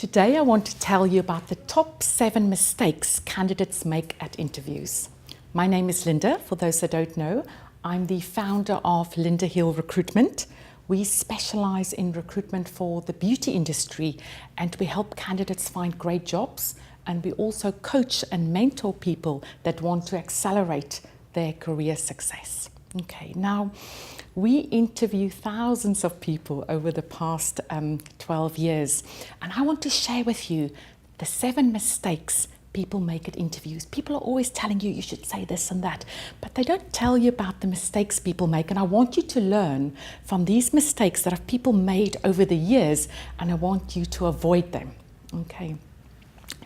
Today I want to tell you about the top 7 mistakes candidates make at interviews. My name is Linda, for those that don't know. I'm the founder of Linda Hill Recruitment. We specialize in recruitment for the beauty industry and we help candidates find great jobs, and we also coach and mentor people that want to accelerate their career success. Okay, now we interview thousands of people over the past 12 years, and I want to share with you the 7 mistakes people make at interviews. People are always telling you you should say this and that, but they don't tell you about the mistakes people make, and I want you to learn from these mistakes that have people made over the years, and I want you to avoid them. Okay.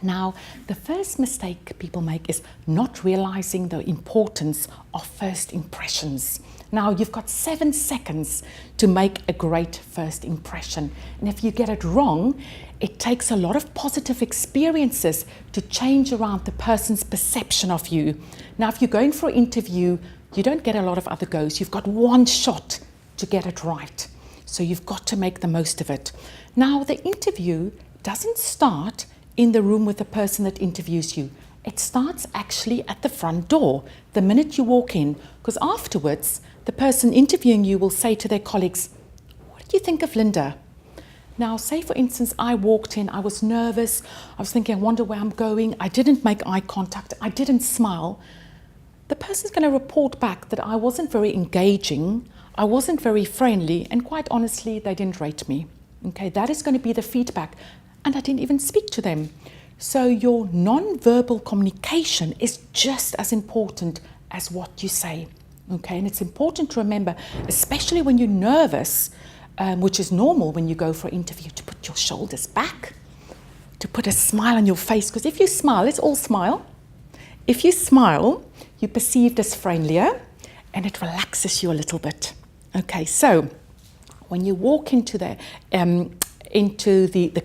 Now, the first mistake people make is not realizing the importance of first impressions. Now, you've got 7 seconds to make a great first impression. And if you get it wrong, it takes a lot of positive experiences to change around the person's perception of you. Now, if you're going for an interview, you don't get a lot of other goes. You've got one shot to get it right. So you've got to make the most of it. Now, the interview doesn't start in the room with the person that interviews you. It starts actually at the front door, the minute you walk in, because afterwards, the person interviewing you will say to their colleagues, "What did you think of Linda?" Now, say for instance, I walked in, I was nervous, I was thinking, I wonder where I'm going, I didn't make eye contact, I didn't smile. The person's going to report back that I wasn't very engaging, I wasn't very friendly, and quite honestly, they didn't rate me. Okay, that is going to be the feedback. And I didn't even speak to them. So your non-verbal communication is just as important as what you say. Okay, and it's important to remember, especially when you're nervous, which is normal when you go for an interview, to put your shoulders back, to put a smile on your face. Because if you smile, let's all smile. If you smile, you're perceived as friendlier and it relaxes you a little bit. Okay, so when you walk into the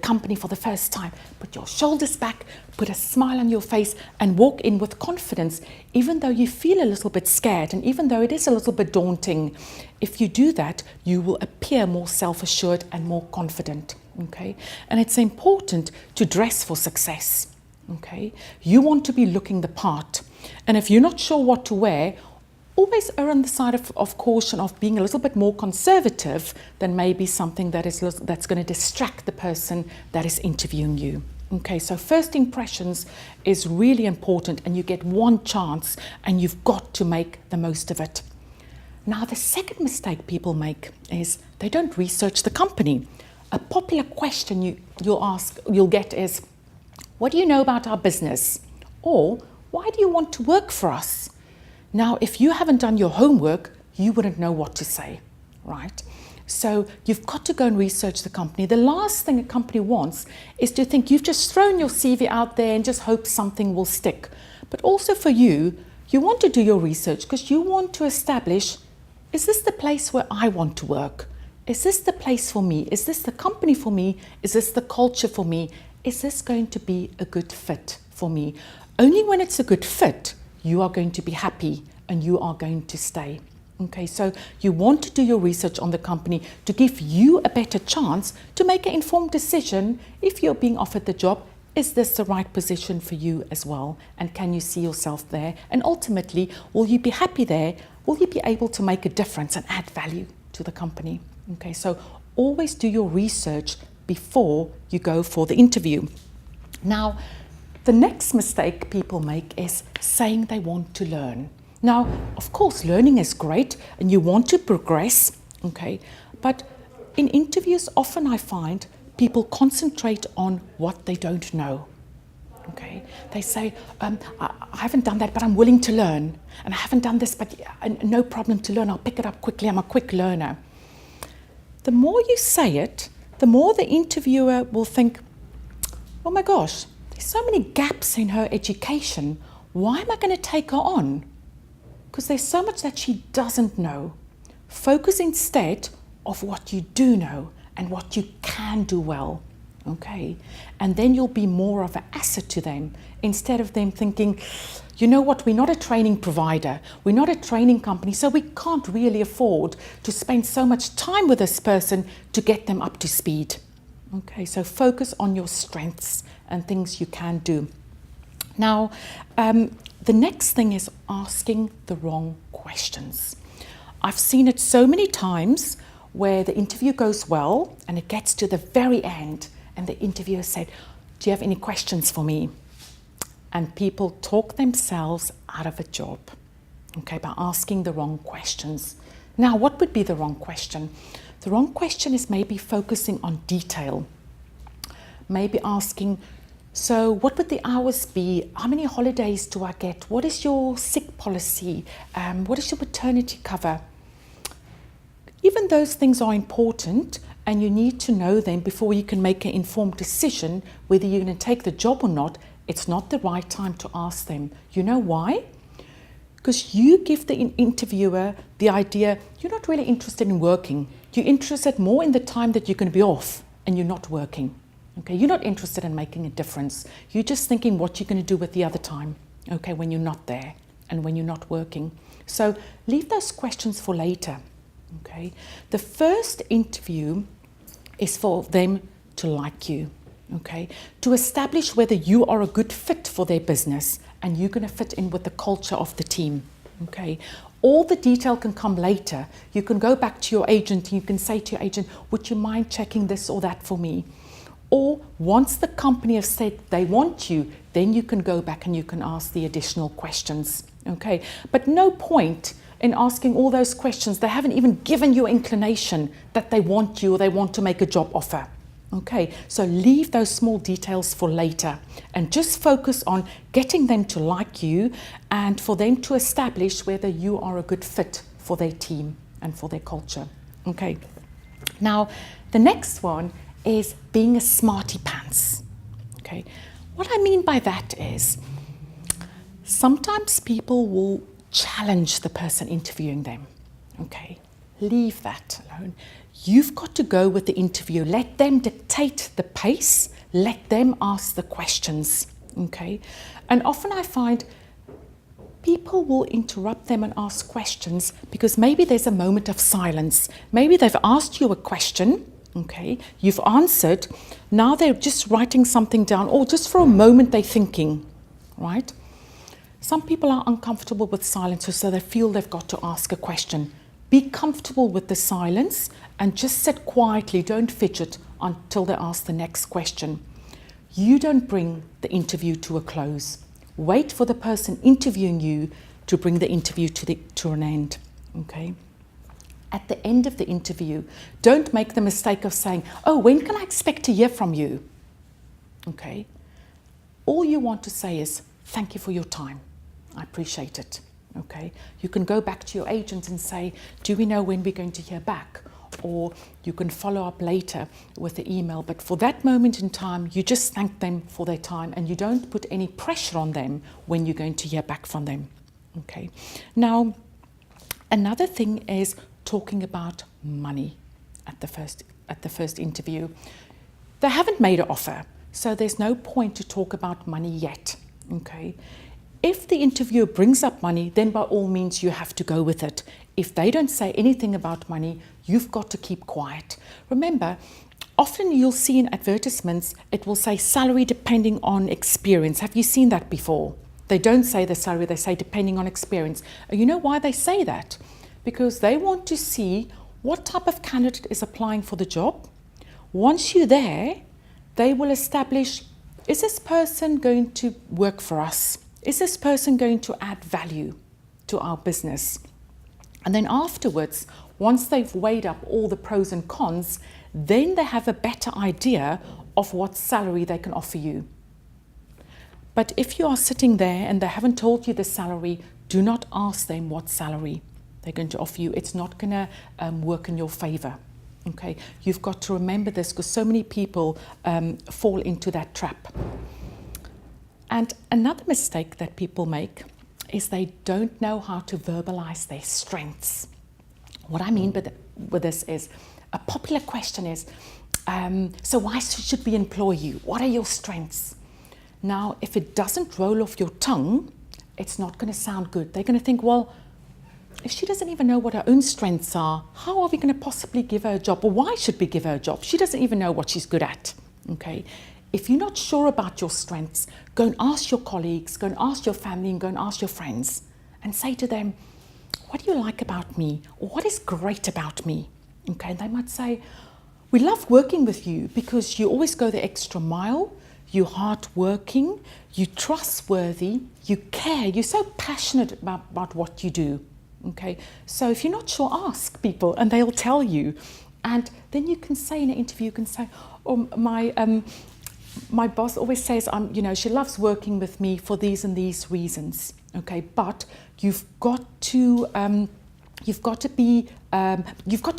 company for the first time, put your shoulders back, put a smile on your face, and walk in with confidence, even though you feel a little bit scared and even though it is a little bit daunting. If you do that, you will appear more self-assured and more confident. Okay, and it's important to dress for success. Okay, you want to be looking the part, and if you're not sure what to wear, always err on the side of caution, of being a little bit more conservative than maybe something that's going to distract the person that is interviewing you. Okay, so first impressions is really important, and you get one chance and you've got to make the most of it. Now, the second mistake people make is they don't research the company. A popular question you'll get is, "What do you know about our business?" Or, "Why do you want to work for us?" Now, if you haven't done your homework, you wouldn't know what to say, right? So you've got to go and research the company. The last thing a company wants is to think you've just thrown your CV out there and just hope something will stick. But also for you, you want to do your research because you want to establish, is this the place where I want to work? Is this the place for me? Is this the company for me? Is this the culture for me? Is this going to be a good fit for me? Only when it's a good fit, you are going to be happy and you are going to stay. Okay, so you want to do your research on the company to give you a better chance to make an informed decision. If you're being offered the job, is this the right position for you as well? And can you see yourself there? And ultimately, will you be happy there? Will you be able to make a difference and add value to the company? Okay, so always do your research before you go for the interview. Now, the next mistake people make is saying they want to learn. Now, of course, learning is great and you want to progress, okay? But in interviews, often I find people concentrate on what they don't know, okay? They say, I haven't done that, but I'm willing to learn. And I haven't done this, but no problem to learn. I'll pick it up quickly. I'm a quick learner. The more you say it, the more the interviewer will think, oh my gosh, so many gaps in her education. Why am I going to take her on? Because there's so much that she doesn't know. Focus instead of what you do know and what you can do well. Okay, and then you'll be more of an asset to them instead of them thinking, you know what, we're not a training provider, we're not a training company, so we can't really afford to spend so much time with this person to get them up to speed. Okay, so focus on your strengths and things you can do. Now, the next thing is asking the wrong questions. I've seen it so many times where the interview goes well and it gets to the very end and the interviewer said, "Do you have any questions for me?" And people talk themselves out of a job, okay, by asking the wrong questions. Now, what would be the wrong question? The wrong question is maybe focusing on detail. Maybe asking, so what would the hours be? How many holidays do I get? What is your sick policy? What is your paternity cover? Even those things are important and you need to know them before you can make an informed decision whether you're going to take the job or not. It's not the right time to ask them. You know why? Because you give the interviewer the idea you're not really interested in working. You're interested more in the time that you're going to be off and you're not working. Okay, you're not interested in making a difference. You're just thinking what you're going to do with the other time, okay, when you're not there and when you're not working. So leave those questions for later, okay? The first interview is for them to like you, okay? To establish whether you are a good fit for their business and you're going to fit in with the culture of the team, okay? All the detail can come later. You can go back to your agent and you can say to your agent, would you mind checking this or that for me? Or once the company has said they want you, then you can go back and you can ask the additional questions, okay? But no point in asking all those questions. They haven't even given you inclination that they want you or they want to make a job offer, okay? So leave those small details for later and just focus on getting them to like you and for them to establish whether you are a good fit for their team and for their culture, okay? Now, the next one is being a smarty pants, okay? What I mean by that is sometimes people will challenge the person interviewing them, okay? Leave that alone. You've got to go with the interview. Let them dictate the pace. Let them ask the questions, okay? And often I find people will interrupt them and ask questions because maybe there's a moment of silence. Maybe they've asked you a question, okay, you've answered, now they're just writing something down, or just for a moment they're thinking, right? Some people are uncomfortable with silence, so they feel they've got to ask a question. Be comfortable with the silence and just sit quietly, don't fidget until they ask the next question. You don't bring the interview to a close. Wait for the person interviewing you to bring the interview to an end, okay? At the end of the interview, don't make the mistake of saying, oh, when can I expect to hear from you? Okay? All you want to say is, thank you for your time. I appreciate it. Okay? You can go back to your agent and say, do we know when we're going to hear back? Or you can follow up later with the email. But for that moment in time, you just thank them for their time and you don't put any pressure on them when you're going to hear back from them. Okay? Now, another thing is talking about money at the first interview. They haven't made an offer, so there's no point to talk about money yet, okay? If the interviewer brings up money, then by all means you have to go with it. If they don't say anything about money, you've got to keep quiet. Remember, often you'll see in advertisements, it will say salary depending on experience. Have you seen that before? They don't say the salary, they say depending on experience. And you know why they say that? Because they want to see what type of candidate is applying for the job. Once you're there, they will establish, is this person going to work for us? Is this person going to add value to our business? And then afterwards, once they've weighed up all the pros and cons, then they have a better idea of what salary they can offer you. But if you are sitting there and they haven't told you the salary, do not ask them what salary they're going to offer you. It's not going to work in your favor. Okay, you've got to remember this because so many people fall into that trap. And another mistake that people make is they don't know how to verbalize their strengths. What I mean with this is, a popular question is, so why should we employ you? What are your strengths? Now, if it doesn't roll off your tongue, it's not going to sound good. They're going to think, well, if she doesn't even know what her own strengths are, how are we going to possibly give her a job? Or why should we give her a job? She doesn't even know what she's good at. Okay. If you're not sure about your strengths, go and ask your colleagues, go and ask your family, and go and ask your friends, and say to them, what do you like about me? Or what is great about me? Okay, and they might say, we love working with you because you always go the extra mile, you're hardworking, you're trustworthy, you care, you're so passionate about what you do. Okay, so if you're not sure, ask people and they'll tell you. And then you can say in an interview, you can say, oh, my boss always says, she loves working with me for these and these reasons. Okay, but you've got to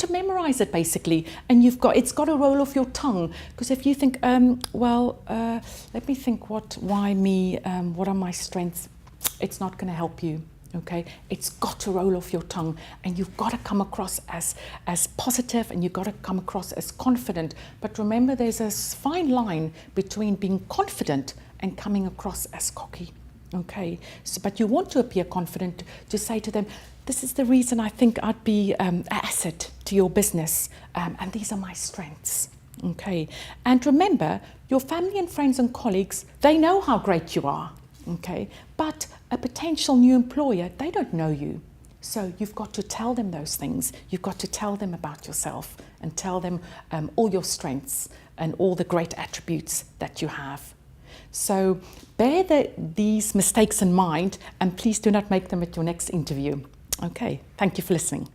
memorize it basically, and it's got to roll off your tongue. Because if you think, let me think, why me? What are my strengths? It's not going to help you. Okay, it's got to roll off your tongue, and you've got to come across as positive, and you've got to come across as confident. But remember, there's a fine line between being confident and coming across as cocky. Okay, but you want to appear confident, to say to them, this is the reason I think I'd be an asset to your business, and these are my strengths. Okay, and remember, your family and friends and colleagues, they know how great you are. Okay, but a potential new employer, they don't know you. So you've got to tell them those things. You've got to tell them about yourself and tell them all your strengths and all the great attributes that you have. So bear these mistakes in mind, and please do not make them at your next interview. Okay, thank you for listening.